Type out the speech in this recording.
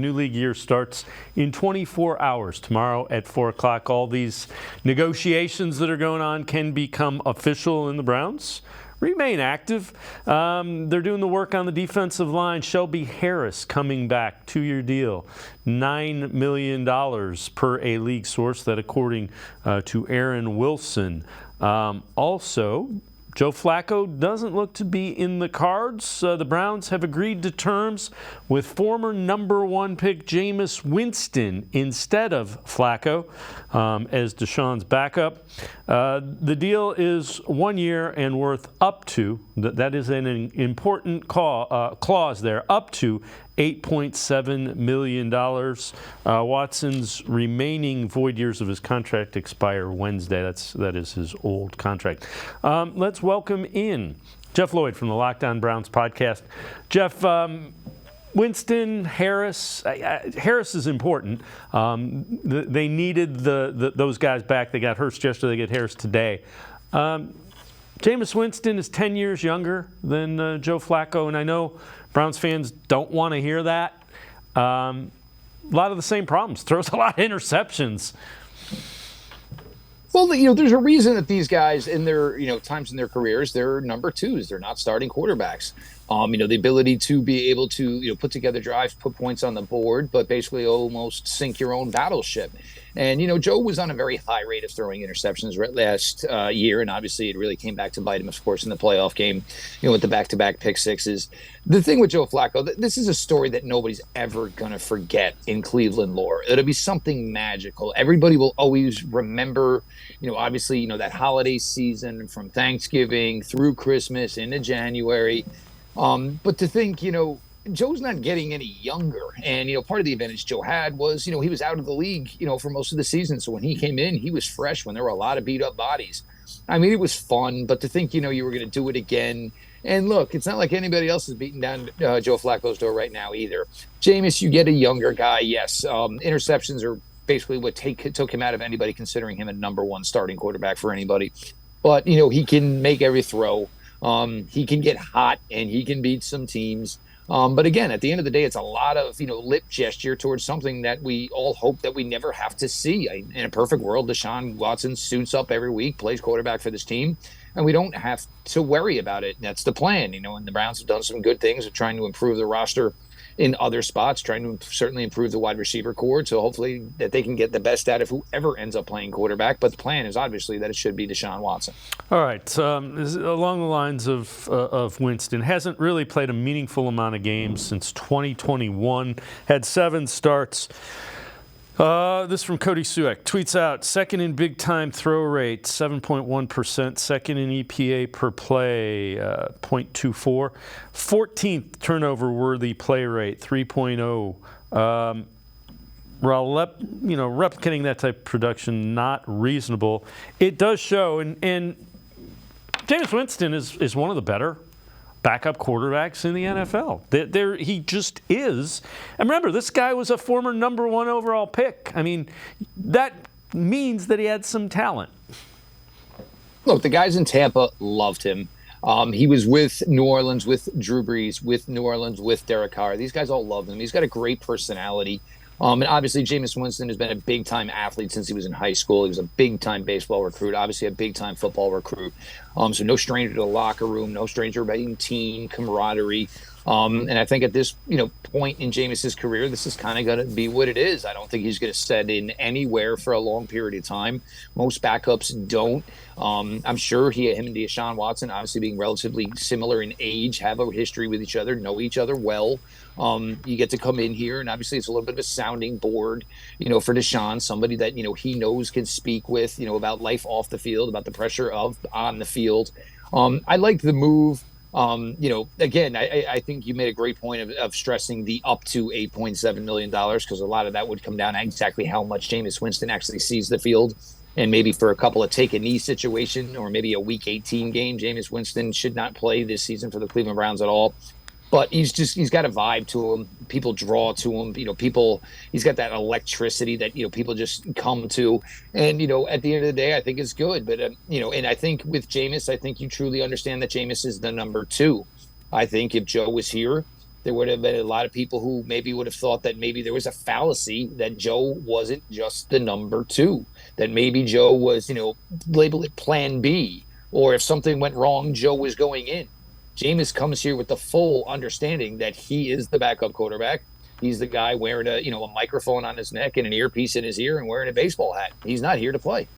New league year starts in 24 hours tomorrow at 4 o'clock. All these negotiations that are going on can become official, and the Browns remain active. They're doing the work on the defensive line. Shelby Harris coming back, 2-year deal, $9 million per a league source, that according to Aaron Wilson. Also, Joe Flacco doesn't look to be in the cards. The Browns have agreed to terms with former number 1 pick Jameis Winston instead of Flacco as Deshaun's backup. The deal is 1 year and worth up to, that is an important clause there, up to $8.7 million. Watson's remaining void years of his contract expire Wednesday. That is his old contract. Let's welcome in Jeff Lloyd from the Locked On Browns podcast. Jeff, Winston, Harris. Harris is important. They needed those guys back. They got Hurst yesterday. They get Harris today. Jameis Winston is 10 years younger than Joe Flacco, and I know Browns fans don't want to hear that. A lot of the same problems. Throws a lot of interceptions. Well, there's a reason that these guys in their, times in their careers, they're number 2s. They're not starting quarterbacks. The ability to be able to, put together drives, put points on the board, but basically almost sink your own battleship. And, Joe was on a very high rate of throwing interceptions last year. And obviously it really came back to bite him, of course, in the playoff game, with the back-to-back pick sixes. The thing with Joe Flacco, this is a story that nobody's ever going to forget in Cleveland lore. It'll be something magical. Everybody will always remember, obviously, that holiday season from Thanksgiving through Christmas into January. But to think, Joe's not getting any younger. And, part of the advantage Joe had was, he was out of the league, for most of the season. So when he came in, he was fresh when there were a lot of beat up bodies. I mean, it was fun, but to think, you were going to do it again. And look, it's not like anybody else is beating down Joe Flacco's door right now either. Jameis, you get a younger guy. Yes. Interceptions are basically what took him out of anybody considering him a number 1 starting quarterback for anybody. But, he can make every throw. He can get hot and he can beat some teams. But again, at the end of the day, it's a lot of, lip gesture towards something that we all hope that we never have to see. In a perfect world, Deshaun Watson suits up every week, plays quarterback for this team, and we don't have to worry about it. That's the plan, and the Browns have done some good things of trying to improve the roster in other spots, trying to certainly improve the wide receiver core. So hopefully that they can get the best out of whoever ends up playing quarterback. But the plan is obviously that it should be Deshaun Watson. All right. Along the lines of Winston, hasn't really played a meaningful amount of games since 2021. Had 7 starts. This from Cody Sueck. Tweets out, second in big-time throw rate, 7.1%. Second in EPA per play, 0.24. 14th turnover-worthy play rate, 3.0. Replicating that type of production, not reasonable. It does show, and Jameis Winston is one of the better backup quarterbacks in the NFL. He just is. And remember, this guy was a former number 1 overall pick. I mean, that means that he had some talent. Look, the guys in Tampa loved him. He was with New Orleans, with Drew Brees, with New Orleans, with Derek Carr. These guys all love him. He's got a great personality. And obviously, Jameis Winston has been a big-time athlete since he was in high school. He was a big-time baseball recruit, obviously a big-time football recruit. So no stranger to the locker room, no stranger about team camaraderie. And I think at this point in Jameis's career, this is kind of going to be what it is. I don't think he's going to set in anywhere for a long period of time. Most backups don't. I'm sure him and Deshaun Watson, obviously being relatively similar in age, have a history with each other, know each other well. You get to come in here, and obviously it's a little bit of a sounding board, for Deshaun, somebody that, he knows can speak with, about life off the field, about the pressure of on the field. I like the move. Again, I think you made a great point of stressing the up to $8.7 million, because a lot of that would come down to exactly how much Jameis Winston actually sees the field. And maybe for a couple of take a knee situation or maybe a week 18 game, Jameis Winston should not play this season for the Cleveland Browns at all. But he's got a vibe to him. People draw to him. He's got that electricity that, people just come to. And, at the end of the day, I think it's good. But, and I think with Jameis, I think you truly understand that Jameis is the number 2. I think if Joe was here, There would have been a lot of people who maybe would have thought that maybe there was a fallacy that Joe wasn't just the number two, that maybe Joe was, label it plan B, or if something went wrong, Joe was going in. Jameis comes here with the full understanding that he is the backup quarterback. He's the guy wearing a microphone on his neck and an earpiece in his ear and wearing a baseball hat. He's not here to play.